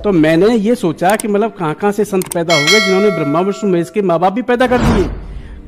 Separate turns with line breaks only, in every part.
तो मैंने ये सोचा कि मतलब कहाँ कहाँ से संत पैदा हो गए जिन्होंने ब्रह्मा विष्णु महेश के माँ बाप भी पैदा कर दिए,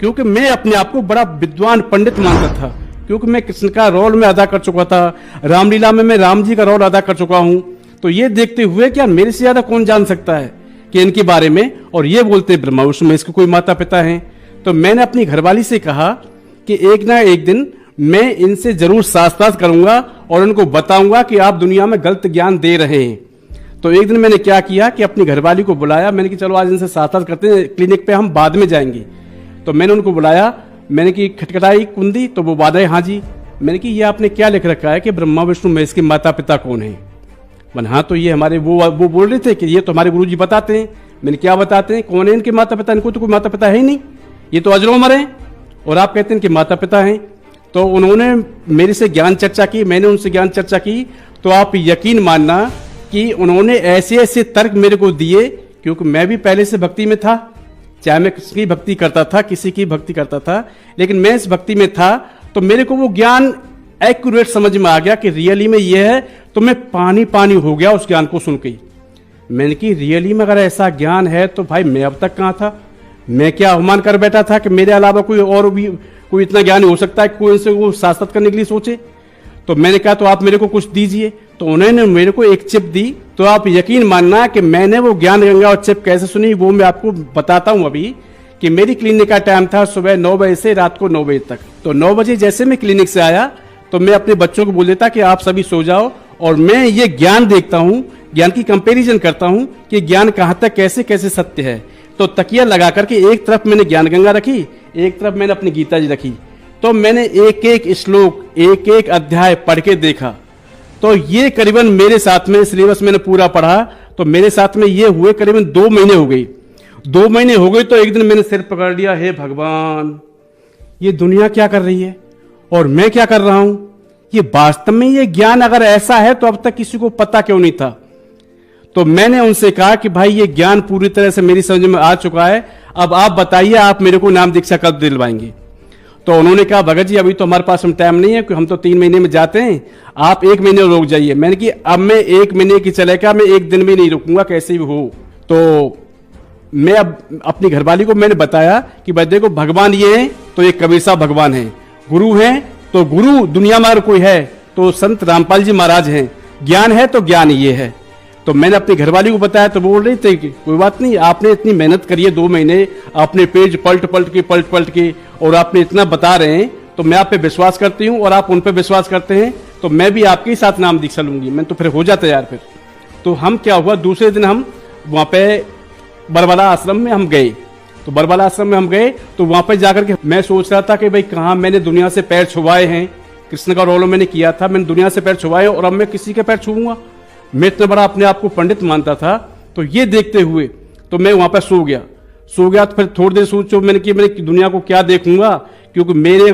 क्योंकि मैं अपने आप को बड़ा विद्वान पंडित मानता था, क्योंकि मैं कृष्ण का रोल में अदा कर चुका था, रामलीला में मैं राम जी का रोल अदा कर चुका हूँ। तो ये देखते हुए कि यार मेरे से ज्यादा कौन जान सकता है कि इनके बारे में, और ये बोलते ब्रह्मा विष्णु महेश के कोई माता पिता हैं। तो मैंने अपनी घरवाली से कहा कि एक ना एक दिन मैं इनसे जरूर शास्त्रार्थ करूंगा और उनको बताऊंगा कि आप दुनिया में गलत ज्ञान दे रहे हैं। तो एक दिन मैंने क्या किया कि अपनी घरवाली को बुलाया, मैंने कि चलो आज इनसे शास्त्रार्थ करते हैं, क्लिनिक पे हम बाद में जाएंगे। तो मैंने उनको बुलाया, मैंने कि खटखटाई कुंदी, तो वो बाद हाँ जी। मैंने कि ये आपने क्या लिख रखा है कि ब्रह्मा विष्णु महेश के माता पिता कौन है? मैंने हाँ, तो ये हमारे वो बोल रहे थे कि ये तो हमारे गुरु जी बताते हैं। मैंने क्या बताते हैं, कौन है इनके माता पिता? इनको तो कोई माता पिता है ही नहीं, ये तो अजरो उमर हैं, और आप कहते हैं कि माता पिता हैं। तो उन्होंने मेरे से ज्ञान चर्चा की, मैंने उनसे ज्ञान चर्चा की। तो आप यकीन मानना कि उन्होंने ऐसे ऐसे तर्क मेरे को दिए, क्योंकि मैं भी पहले से भक्ति में था, चाहे मैं किसी की भक्ति करता था, किसी की भक्ति करता था, लेकिन मैं इस भक्ति में था। तो मेरे को वो ज्ञान एक्यूरेट समझ में आ गया कि रियली में ये है। तो मैं पानी पानी हो गया उस ज्ञान को सुन के। मैंने कि रियली में अगर ऐसा ज्ञान है तो भाई मैं अब तक कहाँ था? मैं क्या अवमान कर बैठा था कि मेरे अलावा कोई और भी कोई इतना ज्ञान हो सकता है, कोई इनसे वो शास्त्रत करने के लिए सोचे? तो मैंने कहा तो आप मेरे को कुछ दीजिए। तो उन्होंने मेरे को एक चिप दी। तो आप यकीन मानना कि मैंने वो ज्ञान गंगा और चिप कैसे सुनी वो मैं आपको बताता हूं अभी। कि मेरी क्लिनिक का टाइम था सुबह 9 बजे से रात को 9 बजे तक। तो 9 बजे जैसे मैं क्लिनिक से आया तो मैं अपने बच्चों को बोल देता कि आप सभी सो जाओ, और मैं ये ज्ञान देखता हूँ, ज्ञान की कंपैरिजन करता हूँ कि ज्ञान कहाँ तक कैसे कैसे सत्य है। तो तकिया लगा करके एक तरफ मैंने ज्ञान गंगा रखी, एक तरफ मैंने अपनी गीता जी रखी। तो मैंने एक एक श्लोक, एक एक अध्याय पढ़ के देखा। तो ये करीबन मेरे साथ में सिलेबस मैंने पूरा पढ़ा। तो मेरे साथ में ये हुए करीबन 2 महीने हो गई। 2 महीने हो गए तो एक दिन मैंने सिर पकड़ लिया, हे भगवान, ये दुनिया क्या कर रही है और मैं क्या कर रहा हूं? ये वास्तव में ये ज्ञान अगर ऐसा है तो अब तक किसी को पता क्यों नहीं था? तो मैंने उनसे कहा कि भाई ये ज्ञान पूरी तरह से मेरी समझ में आ चुका है, अब आप बताइए आप मेरे को नाम दीक्षा कब दिलवाएंगे? तो उन्होंने कहा भगत जी अभी तो हमारे पास टाइम नहीं है, हम तो 3 महीने में जाते हैं, आप 1 महीने रुक जाइए। मैंने कि अब मैं 1 महीने की चलेगा, मैं 1 दिन भी नहीं रुकूंगा कैसे भी हो। तो मैं अब अपनी घरवाली को मैंने बताया कि भाई देखो भगवान ये है तो ये कबीर साहब भगवान है, गुरु हैं तो गुरु दुनिया में अगर कोई है तो संत रामपाल जी महाराज हैं, ज्ञान है तो ज्ञान ये है। तो मैंने अपनी घरवाली को बताया तो बोल रही थी कि कोई बात नहीं, आपने इतनी मेहनत करी है 2 महीने, आपने पेज पलट पलट के और आपने इतना बता रहे हैं तो मैं आप पे विश्वास करती हूँ और आप उन पे विश्वास करते हैं, तो मैं भी आपके ही साथ नाम दीक्षा लूंगी। मैं तो फिर हो जाता यार। फिर तो हम क्या हुआ, दूसरे दिन हम वहां पे बरबला आश्रम में हम गए। तो बरबला आश्रम में हम गए तो वहां पर जाकर के मैं सोच रहा था कि भाई कहाँ मैंने दुनिया से पैर छुआए हैं, कृष्ण का रोल मैंने किया था, मैंने दुनिया से पैर छुआए और अब मैं किसी के पैर छूऊंगा? मैं इतना बड़ा अपने आप को पंडित मानता था। तो ये देखते हुए तो मैं वहां पर सो गया। तो फिर थोड़ी देर सोचो मैंने कि मैंने दुनिया को क्या देखूंगा, क्योंकि मेरे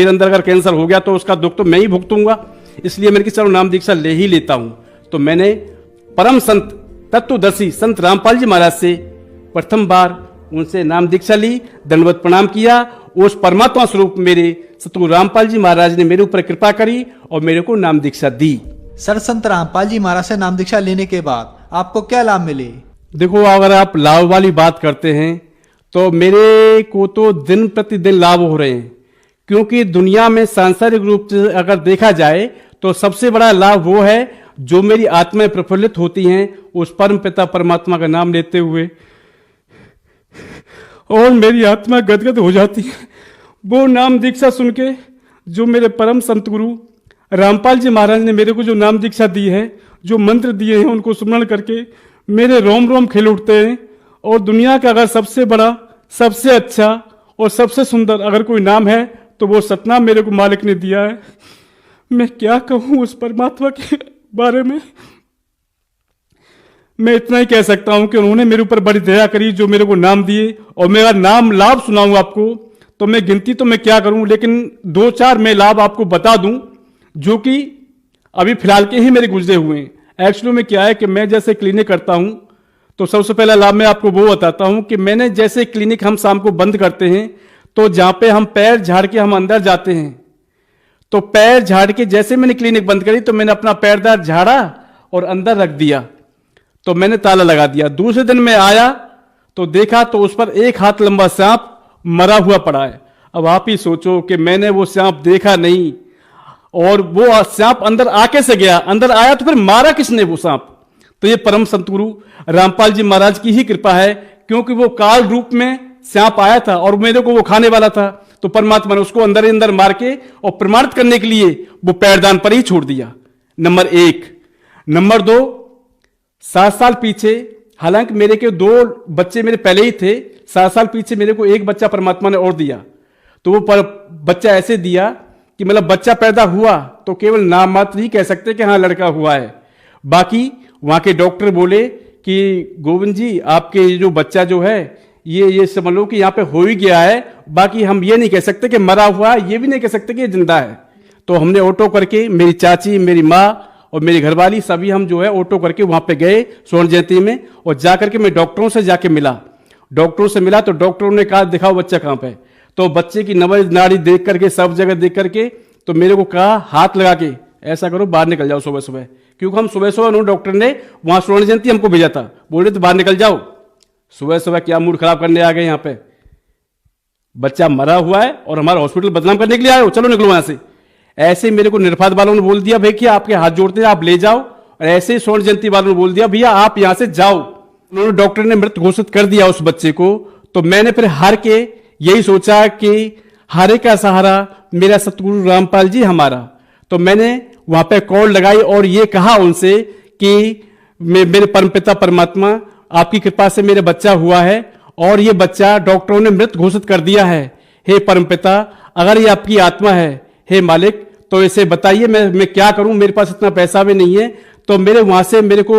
अंदर अगर कैंसर हो गया तो उसका दुख तो मैं ही भुगतूंगा। इसलिए मैंने कि चलो नाम दीक्षा ले ही लेता हूं। तो मैंने परम संत तत्वदर्शी संत रामपाल जी महाराज से प्रथम बार उनसे नाम दीक्षा ली, दंडवत प्रणाम किया। उस परमात्मा स्वरूप मेरे सतगुरु रामपाल जी महाराज ने मेरे ऊपर कृपा करी और मेरे को नाम दीक्षा दी।
सर, संत रामपाल जी महाराज से नाम दीक्षा लेने के बाद आपको क्या लाभ मिले?
देखो, अगर आप लाभ वाली बात करते हैं तो मेरे को तो दिन प्रतिदिन लाभ हो रहे हैं, क्योंकि दुनिया में सांसारिक रूप से अगर देखा जाए तो सबसे बड़ा लाभ वो है जो मेरी आत्माएं प्रफुल्लित होती हैं उस परम पिता परमात्मा का नाम लेते हुए, और मेरी आत्मा गदगद हो जाती है वो नाम दीक्षा सुन के। जो मेरे परम संत गुरु रामपाल जी महाराज ने मेरे को जो नाम दीक्षा दी है, जो मंत्र दिए हैं, उनको स्मरण करके मेरे रोम रोम खिल उठते हैं। और दुनिया का अगर सबसे बड़ा, सबसे अच्छा और सबसे सुंदर अगर कोई नाम है तो वो सतनाम मेरे को मालिक ने दिया है। मैं क्या कहूँ उस परमात्मा के बारे में। मैं इतना ही कह सकता हूं कि उन्होंने मेरे ऊपर बड़ी दया करी जो मेरे को नाम दिए। और मेरा नाम लाभ सुनाऊं आपको तो मैं गिनती तो मैं क्या करूं, लेकिन 2-4 मैं लाभ आपको बता दूं जो कि अभी फिलहाल के ही मेरे गुजरे हुए हैं। एक्चुअली में क्या है कि मैं जैसे क्लिनिक करता हूं तो सबसे पहला लाभ मैं आपको वो बताता हूं कि मैंने जैसे क्लिनिक हम शाम को बंद करते हैं तो जहां पे हम पैर झाड़ के हम अंदर जाते हैं, तो पैर झाड़ के जैसे मैंने क्लिनिक बंद करी तो मैंने अपना पैरदार झाड़ा और अंदर रख दिया। तो मैंने ताला लगा दिया। दूसरे दिन मैं आया तो देखा तो उस पर 1 हाथ लंबा सांप मरा हुआ पड़ा है। अब आप ही सोचो कि मैंने वो सांप देखा नहीं, और वो सांप अंदर आके से गया, अंदर आया तो फिर मारा किसने वो सांप? तो ये परम संत गुरु रामपाल जी महाराज की ही कृपा है, क्योंकि वो काल रूप में सांप आया था और मेरे को वो खाने वाला था, तो परमात्मा ने उसको अंदर ही अंदर मार के और प्रमाणित करने के लिए वो पैरदान पर ही छोड़ दिया। नंबर 1। नंबर 2, 7 साल पीछे, हालांकि मेरे के 2 बच्चे मेरे पहले ही थे, 7 साल पीछे मेरे को 1 बच्चा परमात्मा ने और दिया। तो वो बच्चा ऐसे दिया कि मतलब बच्चा पैदा हुआ तो केवल नाम मात्र ही कह सकते कि हाँ लड़का हुआ है। बाकी वहां के डॉक्टर बोले कि गोविंद जी आपके जो बच्चा जो है ये समझ लो कि यहाँ पे हो ही गया है, बाकी हम ये नहीं कह सकते कि मरा हुआ, ये भी नहीं कह सकते कि ये जिंदा है। तो हमने ऑटो करके, मेरी चाची, मेरी माँ और मेरी घरवाली सभी हम जो है ऑटो करके वहां पे गए स्वर्ण जयंती में, और जाकर के मैं डॉक्टरों से जाके मिला। डॉक्टरों से मिला तो डॉक्टरों ने कहा दिखाओ बच्चा कहाँ पे। तो बच्चे की नब्ज नाड़ी देख करके, सब जगह देख करके, तो मेरे को कहा हाथ लगा के ऐसा करो बाहर निकल जाओ सुबह सुबह, क्योंकि हम सुबह सुबह उन्होंने डॉक्टर ने वहां स्वर्ण जयंती हमको भेजा था, बोले तो बाहर निकल जाओ। सुबह सुबह क्या मूड खराब करने आ गए यहाँ पे? बच्चा मरा हुआ है और हमारा हॉस्पिटल बदनाम करने के लिए आए हो, चलो निकलो वहां से। ऐसे मेरे को निर्फात वालों ने बोल दिया भाई कि आपके हाथ जोड़ते हैं आप ले जाओ, और ऐसे ही स्वर्ण जयंती वालों ने बोल दिया भैया आप यहां से जाओ। उन्होंने डॉक्टर ने मृत घोषित कर दिया उस बच्चे को। तो मैंने फिर हार के यही सोचा कि हारे का सहारा मेरा सतगुरु रामपाल जी हमारा। तो मैंने वहां पे कॉल लगाई और ये कहा उनसे कि मेरे परमपिता परमात्मा आपकी कृपा से मेरा बच्चा हुआ है और ये बच्चा डॉक्टरों ने मृत घोषित कर दिया है। हे परमपिता, अगर ये आपकी आत्मा है, हे मालिक, तो इसे बताइए मैं क्या करूं, मेरे पास इतना पैसा भी नहीं है। तो मेरे वहां से मेरे को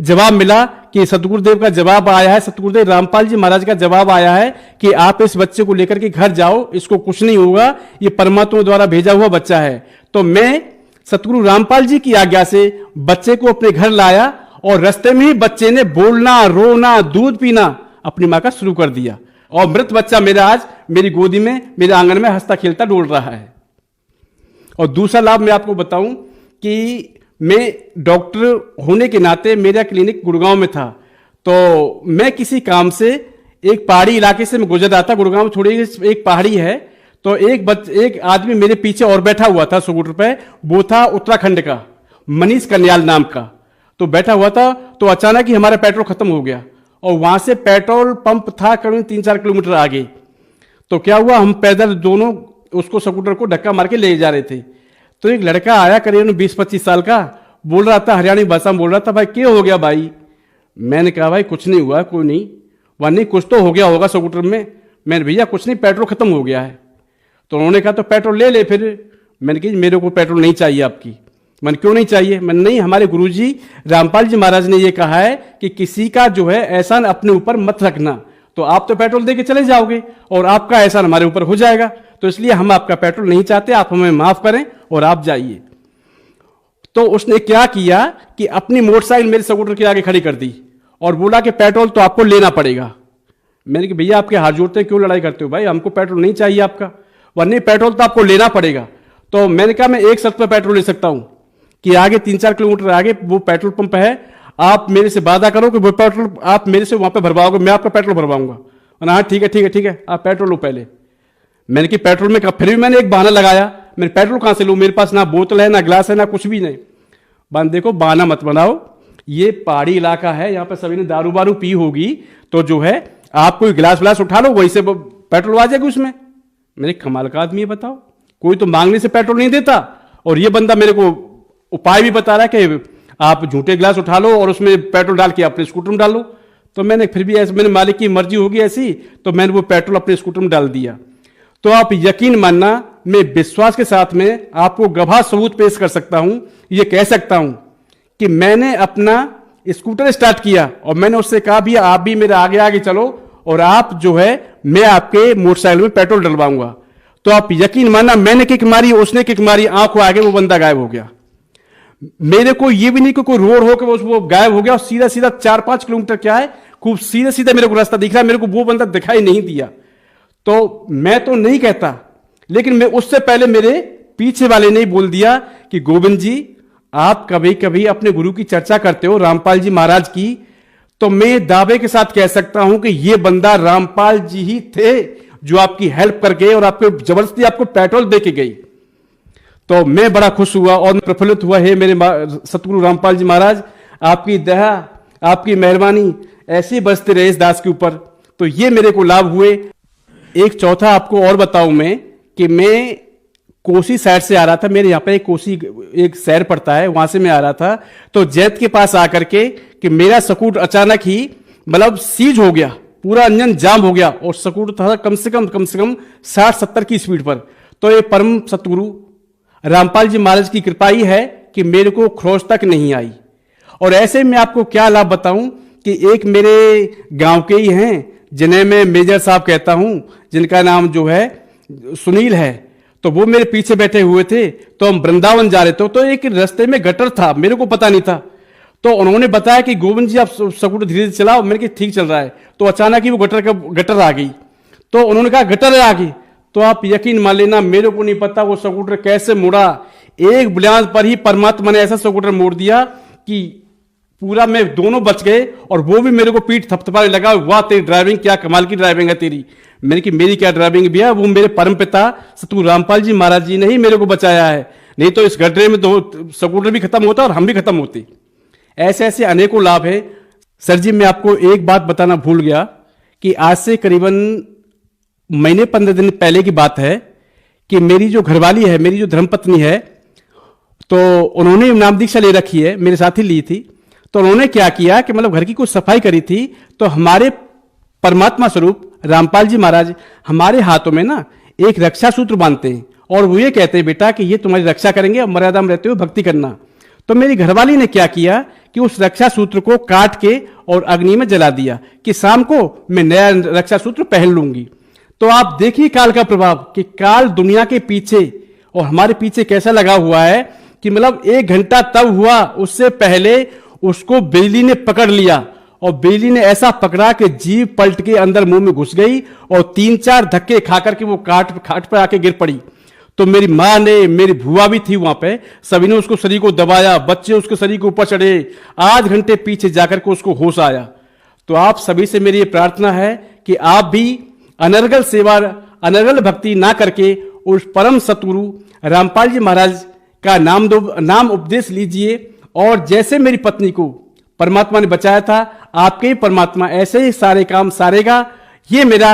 जवाब मिला कि सतगुरुदेव का जवाब आया है, सतगुरुदेव रामपाल जी महाराज का जवाब आया है कि आप इस बच्चे को लेकर के घर जाओ, इसको कुछ नहीं होगा, ये परमात्मा द्वारा भेजा हुआ बच्चा है। तो मैं सतगुरु रामपाल जी की आज्ञा से बच्चे को अपने घर लाया और रास्ते में ही बच्चे ने बोलना, रोना, दूध पीना अपनी मां का शुरू कर दिया, और मृत बच्चा मेरा आज मेरी गोदी में, मेरे आंगन में हंसता खेलता डोल रहा है। और दूसरा लाभ मैं आपको बताऊं कि मैं डॉक्टर होने के नाते मेरा क्लिनिक गुड़गांव में था, तो मैं किसी काम से एक पहाड़ी इलाके से मैं गुजर रहा था। गुड़गांव में थोड़ी एक पहाड़ी है, तो एक आदमी मेरे पीछे और बैठा हुआ था स्कूटर पे, वो था उत्तराखंड का मनीष कन्याल नाम का। तो बैठा हुआ था तो अचानक ही हमारा पेट्रोल खत्म हो गया, और वहां से पेट्रोल पंप था करीब 3-4 किलोमीटर आगे। तो क्या हुआ, हम पैदल दोनों उसको स्कूटर को धक्का मार के ले जा रहे थे। तो एक लड़का आया करीब 20-25 साल का, बोल रहा था, हरियाणी भाषा में बोल रहा था, भाई क्या हो गया भाई? मैंने कहा भाई कुछ नहीं हुआ, कोई नहीं। वह नहीं, कुछ तो हो गया होगा स्कूटर में। मैंने भैया कुछ नहीं, पेट्रोल खत्म हो गया है। तो उन्होंने कहा तो पेट्रोल ले ले फिर। मैंने कहा मेरे को पेट्रोल नहीं चाहिए आपकी। मैंने क्यों नहीं चाहिए? मैंने नहीं, हमारे गुरुजी रामपाल जी महाराज ने यह कहा है कि किसी का जो है एहसान अपने ऊपर मत रखना, तो आप तो पेट्रोल दे के चले जाओगे और आपका एहसान हमारे ऊपर हो जाएगा, तो इसलिए हम आपका पेट्रोल नहीं चाहते, आप हमें माफ करें और आप जाइए। तो उसने क्या किया कि अपनी मोटरसाइकिल मेरे स्कूटर के आगे खड़ी कर दी और बोला कि पेट्रोल तो आपको लेना पड़ेगा। मैंने कहा भैया आपके हाथ जोड़ते हैं, क्यों लड़ाई करते हो भाई, हमको पेट्रोल नहीं चाहिए आपका, वरना पेट्रोल तो आपको लेना पड़ेगा। तो मैंने कहा मैं एक शर्त पर पेट्रोल ले सकता हूं कि आगे 3-4 किलोमीटर आगे वो पेट्रोल पंप है, आप मेरे से वादा करो कि वो पेट्रोल आप मेरे से वहां पे भरवाओगे, मैं आपका पेट्रोल भरवाऊंगा। हाँ ठीक है ठीक है ठीक है, आप पेट्रोल लो पहले। मैंने कि पेट्रोल में, फिर भी मैंने एक बहाना लगाया, मैं पेट्रोल कहां से लूं, मेरे पास ना बोतल है ना गिलास है ना कुछ भी नहीं। बंद देखो, बहाना मत बनाओ, ये पहाड़ी इलाका है, यहां पर सभी ने दारू बारू पी होगी, तो जो है आप कोई गिलास विलास उठा लो, वहीं से पेट्रोल आ जाएगा उसमें। मेरे कमाल का आदमी है, बताओ, कोई तो मांगने से पेट्रोल नहीं देता, और ये बंदा मेरे को उपाय भी बता रहा है कि आप झूठे गिलास उठा लो और उसमें पेट्रोल डाल के अपने स्कूटर में डाल लो। तो मैंने फिर भी ऐसे, मेरे मालिक की मर्जी होगी ऐसी, तो मैंने वो पेट्रोल अपने स्कूटर में डाल दिया। तो आप यकीन मानना, मैं विश्वास के साथ में आपको गवाह सबूत पेश कर सकता हूं, ये कह सकता हूं कि मैंने अपना स्कूटर स्टार्ट किया और मैंने उससे कहा भी आप भी मेरे आगे आगे चलो और आप जो है मैं आपके मोटरसाइकिल में पेट्रोल डलवाऊंगा। तो आप यकीन मानना, मैंने किक मारी, उसने किक मारी, आंखों आगे वो बंदा गायब हो गया। मेरे को ये भी नहीं कि कोई रोड हो के वो गायब हो गया, और सीधा सीधा 4-5 किलोमीटर क्या है, खूब सीधा सीधा मेरे को रास्ता दिख रहा है, मेरे को वो बंदा दिखाई नहीं दिया। तो मैं तो नहीं कहता, लेकिन मैं उससे पहले मेरे पीछे वाले ने बोल दिया कि गोविंद जी, आप कभी कभी अपने गुरु की चर्चा करते हो रामपाल जी महाराज की, तो मैं दावे के साथ कह सकता हूं कि ये बंदा रामपाल जी ही थे जो आपकी हेल्प करके और आपको जबरदस्ती आपको पेट्रोल दे के गई। तो मैं बड़ा खुश हुआ और प्रफुल्लित हुआ। हे मेरे सतगुरु रामपाल जी महाराज, आपकी दया, आपकी मेहरबानी ऐसी बरसती रहे इस दास के ऊपर। तो ये मेरे को लाभ हुए। एक चौथा आपको और बताऊं मैं कि मैं कोसी साइड से आ रहा था। मेरे यहाँ पे एक शहर पड़ता है, वहां से मैं आ रहा था। तो जैत के पास आकर के कि मेरा स्कूटर अचानक ही मतलब सीज हो गया, पूरा इंजन जाम हो गया और स्कूटर था कम से कम 60-70 की स्पीड पर। तो ये परम सतगुरु रामपाल जी महाराज की कृपा ही है कि मेरे को खरोच तक नहीं आई। और ऐसे में आपको क्या लाभ बताऊं कि एक मेरे गांव के ही हैं जिन्हें मैं मेजर साहब कहता हूं, जिनका नाम जो है सुनील है। तो वो मेरे पीछे बैठे हुए थे। तो हम वृंदावन जा रहे थे। तो एक रास्ते में गटर था, मेरे को पता नहीं था। तो उन्होंने बताया कि गोविंद जी आप स्कूटर धीरे धीरे चलाओ। मैंने कहा ठीक चल रहा है। तो अचानक ही वो गटर आ गई। तो उन्होंने कहा गटर आ गई। तो आप यकीन मान लेना, मेरे को नहीं पता वो स्कूटर कैसे मुड़ा। एक बुनियाद पर ही परमात्मा ने ऐसा स्कूटर मोड़ दिया कि पूरा मैं दोनों बच गए। और वो भी मेरे को पीठ थपथपाने लगा, वाह तेरी ड्राइविंग क्या कमाल की ड्राइविंग है तेरी। मैंने कि मेरी क्या ड्राइविंग भैया, वो मेरे परम पिता सतगुरु रामपाल जी महाराज जी ने ही मेरे को बचाया है। नहीं तो इस गड्ढे में तो स्कूटर भी खत्म होता और हम भी खत्म होते। ऐसे ऐसे अनेकों लाभ है। सर जी, मैं आपको एक बात बताना भूल गया कि आज से करीबन महीने 15 दिन पहले की बात है कि मेरी जो घरवाली है, मेरी जो धर्मपत्नी है, तो उन्होंने नाम दीक्षा ले रखी है, मेरे साथ ही ली थी। तो उन्होंने क्या किया कि मतलब घर की कुछ सफाई करी थी। तो हमारे परमात्मा स्वरूप रामपाल जी महाराज हमारे हाथों में ना एक रक्षा सूत्र बांधते हैं और वो ये कहते हैं बेटा कि ये तुम्हारी रक्षा करेंगे और मर्यादा में रहते हुए भक्ति करना। तो मेरी घरवाली ने क्या किया कि उस रक्षा सूत्र को काट के और अग्नि में जला दिया कि शाम को मैं नया रक्षा सूत्र पहन लूंगी। तो आप देखिए काल का प्रभाव कि काल दुनिया के पीछे और हमारे पीछे कैसा लगा हुआ है कि मतलब 1 घंटा तब हुआ, उससे पहले उसको बिजली ने पकड़ लिया और बिजली ने ऐसा पकड़ा कि जीभ पलट के अंदर मुंह में घुस गई और 3-4 धक्के खाकर के वो खाट पर आके गिर पड़ी। तो मेरी माँ ने, मेरी भुआ भी थी वहां पे, सभी ने उसको शरीर को दबाया, बच्चे उसके शरीर के ऊपर चढ़े, आध घंटे पीछे जाकर के उसको होश आया। तो आप सभी से मेरी ये प्रार्थना है कि आप भी अनर्गल सेवा, अनर्गल भक्ति ना करके उस परम सतगुरु रामपाल जी महाराज का नाम उपदेश लीजिए। और जैसे मेरी पत्नी को परमात्मा ने बचाया था, आपके ही परमात्मा ऐसे ही सारे काम सारेगा। ये मेरा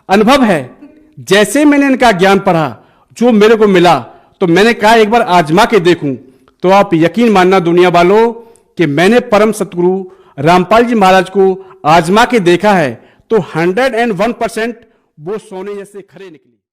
अनुभव है। जैसे मैंने इनका ज्ञान पढ़ा, जो मेरे को मिला, तो मैंने कहा एक बार आजमा के देखूं। तो आप यकीन मानना दुनिया वालों कि मैंने परम सतगुरु रामपाल जी महाराज को आजमा के देखा है तो 101% वो सोने जैसे खरे निकले।